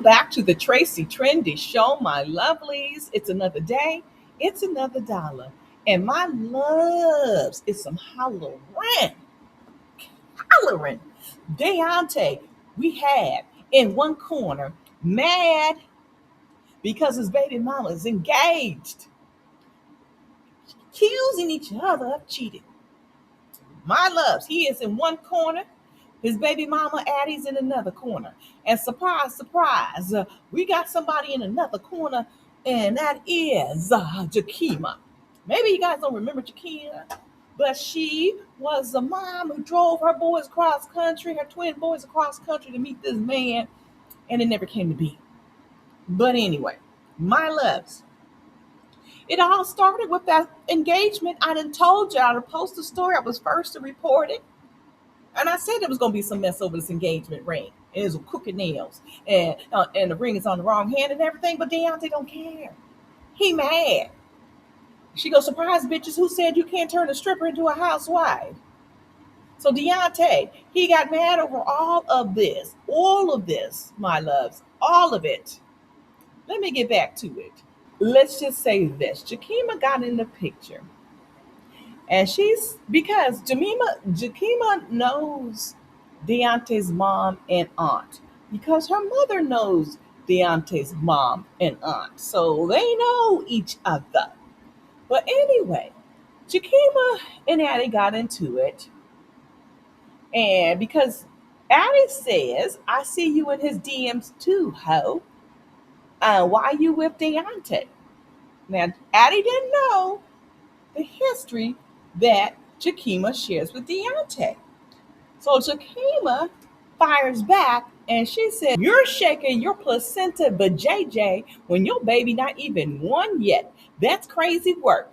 back to the Tracie Trendy Show, my lovelies. It's another day, it's another dollar. And my loves, it's some hollering. Deonte, we have in one corner, mad because his baby mama is engaged, accusing each other of cheating. My loves, he is in one corner. His baby mama Addie's in another corner. And surprise, surprise, we got somebody in another corner, and that is Jakeema. Maybe you guys don't remember Jakeema, but she was the mom who drove her boys across country, her twin boys across country to meet this man, and it never came to be. But anyway, my loves, it all started with that engagement. I done told you, I done posted a story. I was first to report it. And I said there was going to be some mess over this engagement ring. And it was crooked nails. And the ring is on the wrong hand and everything. But Deonte don't care. He mad. She goes, surprise, bitches. Who said you can't turn a stripper into a housewife? So Deonte, he got mad over all of this. All of this, my loves. All of it. Let me get back to it. Let's just say this. Jakeema got in the picture. And she's because Jakeema knows Deonte's mom and aunt because her mother knows Deonte's mom and aunt. So they know each other. But anyway, Jakeema and Addy got into it. And because Addy says, I see you in his DMs too, ho. Why you with Deonte? Now, Addy didn't know the history that Jakeema shares with Deonte. So Jakeema fires back and she said, you're shaking your placenta but JJ when your baby not even one yet. That's crazy work.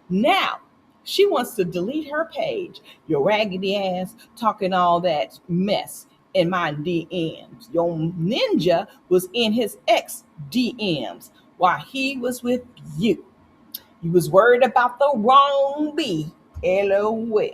Now, she wants to delete her page. Your raggedy ass talking all that mess in my DMs. Your ninja was in his ex DMs while he was with you. You was worried about the wrong B. LOL.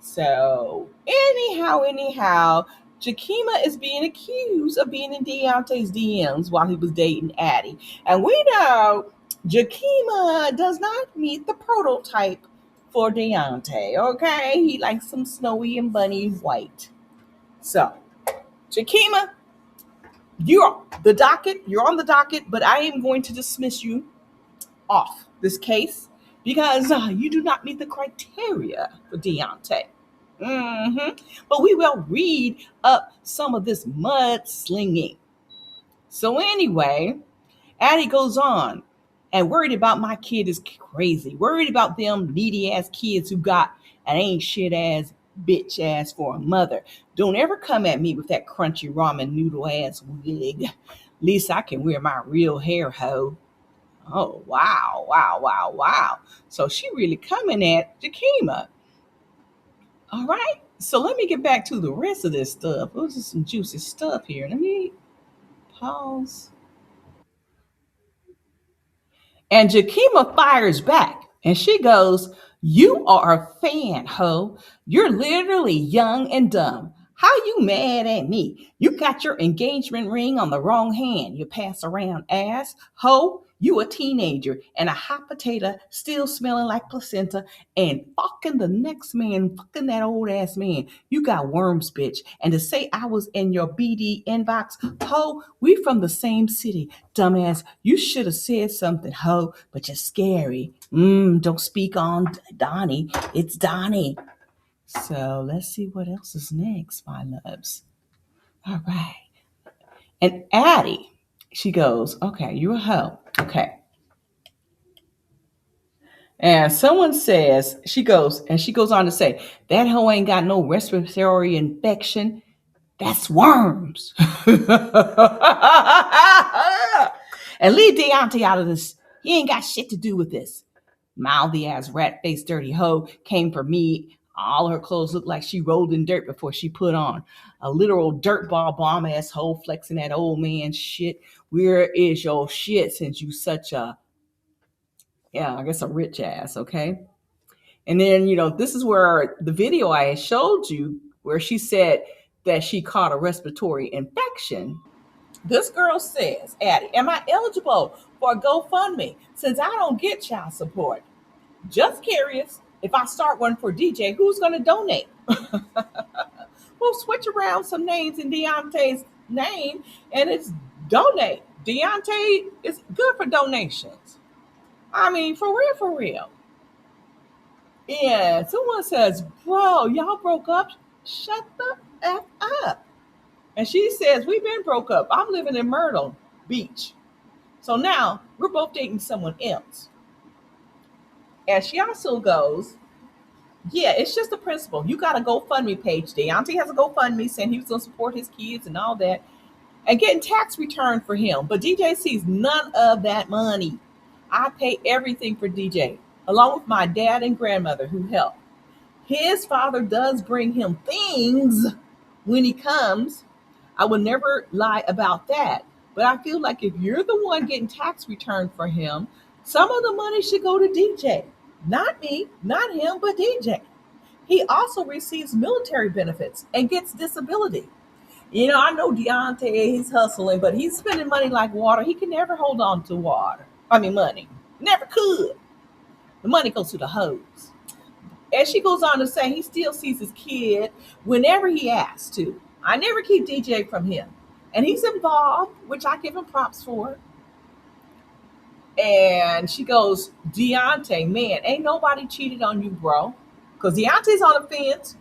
So anyhow, Jakeema is being accused of being in Deonte's DMs while he was dating Addy. And we know Jakeema does not meet the prototype for Deonte, okay? He likes some snowy and bunny white. So, Jakeema, you're on the docket, but I am going to dismiss you off this case because you do not meet the criteria for Deonte. But we will read up some of this mudslinging. So anyway, Addy goes on and worried about my kid is crazy. Worried about them needy ass kids who got an ain't shit ass bitch ass for a mother. Don't ever come at me with that crunchy ramen noodle ass wig. At least I can wear my real hair, ho. Oh, wow. So she really coming at Jakeema. All right. So let me get back to the rest of this stuff. Those are some juicy stuff here. Let me pause. And Jakeema fires back and she goes, you are a fan, ho. You're literally young and dumb. How you mad at me? You got your engagement ring on the wrong hand. You pass around ass, ho. You a teenager and a hot potato still smelling like placenta and fucking the next man, fucking that old ass man. You got worms, bitch. And to say I was in your BD inbox, ho, we from the same city. Dumbass, you should have said something, ho, but you're scary. Don't speak on Donnie. It's Donnie. So let's see what else is next, my loves. All right. And Addy, she goes, okay, you're a hoe. Okay. And someone says, she goes on to say, that hoe ain't got no respiratory infection. That's worms. And leave Deonte out of this. He ain't got shit to do with this. Mouthy ass rat faced dirty hoe came for me. All her clothes looked like she rolled in dirt before she put on. A literal dirtball bomb ass hoe flexing that old man shit. Where is your shit since you such a, I guess a rich ass, okay? And then, this is where the video I showed you where she said that she caught a respiratory infection. This girl says, Addie, am I eligible for a GoFundMe since I don't get child support? Just curious, if I start one for DJ, who's going to donate? We'll switch around some names in Deonte's name, and it's donate. Deonte is good for donations. I mean, for real, for real. Yeah, someone says, bro, y'all broke up. Shut the F up. And she says, we've been broke up. I'm living in Myrtle Beach. So now we're both dating someone else. And she also goes, yeah, it's just a principle. You got a GoFundMe page. Deonte has a GoFundMe saying he was going to support his kids and all that and getting tax return for him. But DJ sees none of that money. I pay everything for DJ, along with my dad and grandmother who help. His father does bring him things when he comes. I would never lie about that. But I feel like if you're the one getting tax return for him, some of the money should go to DJ. Not me, not him, but DJ. He also receives military benefits and gets disability. You know, I know Deonte, he's hustling, but he's spending money like water. He can never hold on to water. I mean, money. Never could. The money goes to the hose. And she goes on to say he still sees his kid whenever he asks to. I never keep DJ from him. And he's involved, which I give him props for. And she goes, Deonte, man, ain't nobody cheated on you, bro. Because Deonte's on the fence,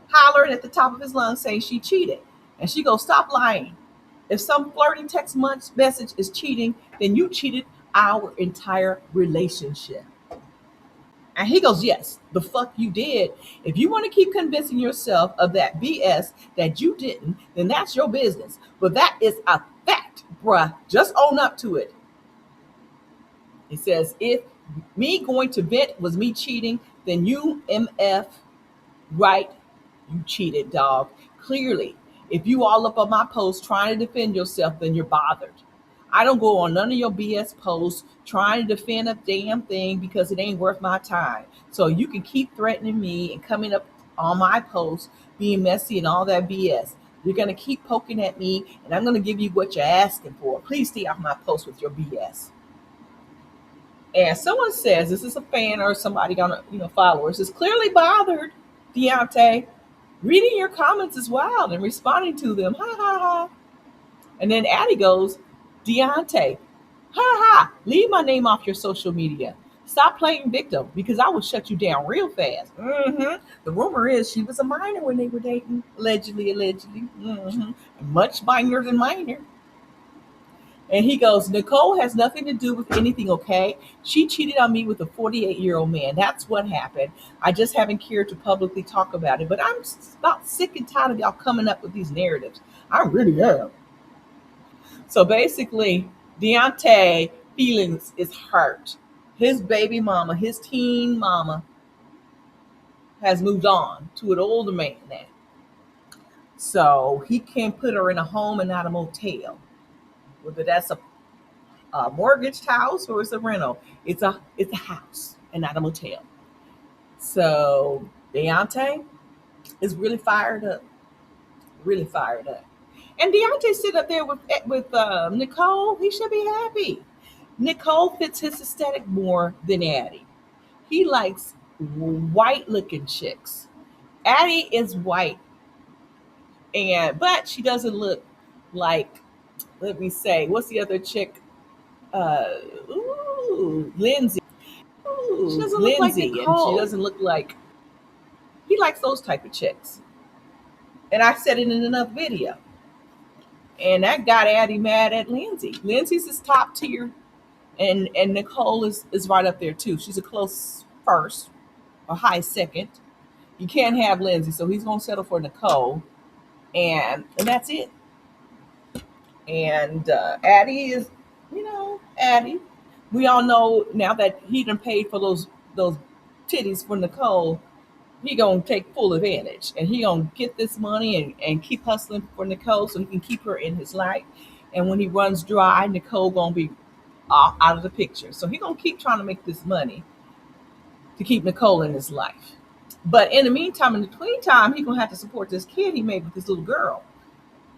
hollering at the top of his lungs saying she cheated. And she goes, stop lying. If some flirting text message is cheating, then you cheated our entire relationship. And he goes, yes, the fuck you did. If you want to keep convincing yourself of that BS that you didn't, then that's your business. But that is a fact, bruh. Just own up to it. He says, if me going to vent was me cheating, then you MF, right, you cheated, dog. Clearly, if you all up on my post trying to defend yourself, then you're bothered. I don't go on none of your BS posts trying to defend a damn thing because it ain't worth my time. So you can keep threatening me and coming up on my posts, being messy and all that BS. You're going to keep poking at me, and I'm going to give you what you're asking for. Please stay off my post with your BS. And someone says, this is a fan or somebody on, followers, is clearly bothered, Deonte. Reading your comments is wild and responding to them. Ha ha ha. And then Addy goes, Deonte, ha ha, leave my name off your social media. Stop playing victim because I will shut you down real fast. Mm-hmm. The rumor is she was a minor when they were dating. Allegedly. Mm-hmm. Much minor than minor. And he goes, Nicole has nothing to do with anything, okay? She cheated on me with a 48-year-old man. That's what happened. I just haven't cared to publicly talk about it. But I'm about sick and tired of y'all coming up with these narratives. I really am. So basically, Deonte feelings is hurt. His baby mama, his teen mama, has moved on to an older man now. So he can put her in a home and not a motel. Whether that's a mortgaged house or it's a rental, it's a house and not a motel. So Deonte is really fired up. Really fired up. And Deonte sit up there with Nicole. He should be happy. Nicole fits his aesthetic more than Addy. He likes white looking chicks. Addy is white, but she doesn't look like, let me say, what's the other chick? Lindsay. She doesn't look like Nicole. And she doesn't look like. He likes those type of chicks. And I said it in another video. And that got Addy mad at Lindsay. Lindsay's is top tier, and Nicole is right up there too. She's a close first, or high second. You can't have Lindsay, so he's gonna settle for Nicole, and that's it. And Addy is, Addy. We all know now that he done paid for those titties for Nicole. He gonna take full advantage, and he gonna get this money and keep hustling for Nicole so he can keep her in his life. And when he runs dry, Nicole gonna be off out of the picture. So he gonna keep trying to make this money to keep Nicole in his life. But in the meantime, in the between time, he gonna have to support this kid he made with this little girl.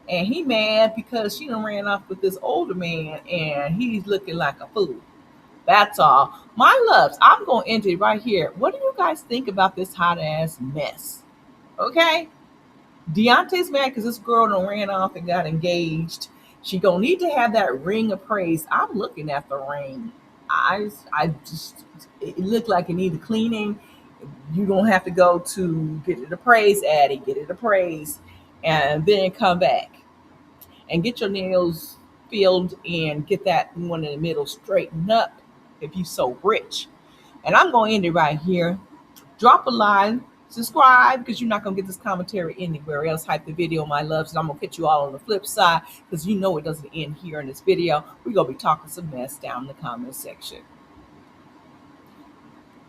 And he mad because she done ran off with this older man and he's looking like a fool. That's all. My loves, I'm going to end it right here. What do you guys think about this hot ass mess? Okay? Deonte's mad because this girl done ran off and got engaged. She gonna need to have that ring appraised. I'm looking at the ring. I just, it looked like it needed cleaning. You gonna have to go to get it appraised, Addy, get it appraised, and then come back and get your nails filled and get that one in the middle straightened up if you so rich. And I'm gonna end it right here. Drop a line, subscribe because you're not gonna get this commentary anywhere else. Hype the video, my loves, and I'm gonna catch you all on the flip side because you know it doesn't end here in this video. We're gonna be talking some mess down in the comment section.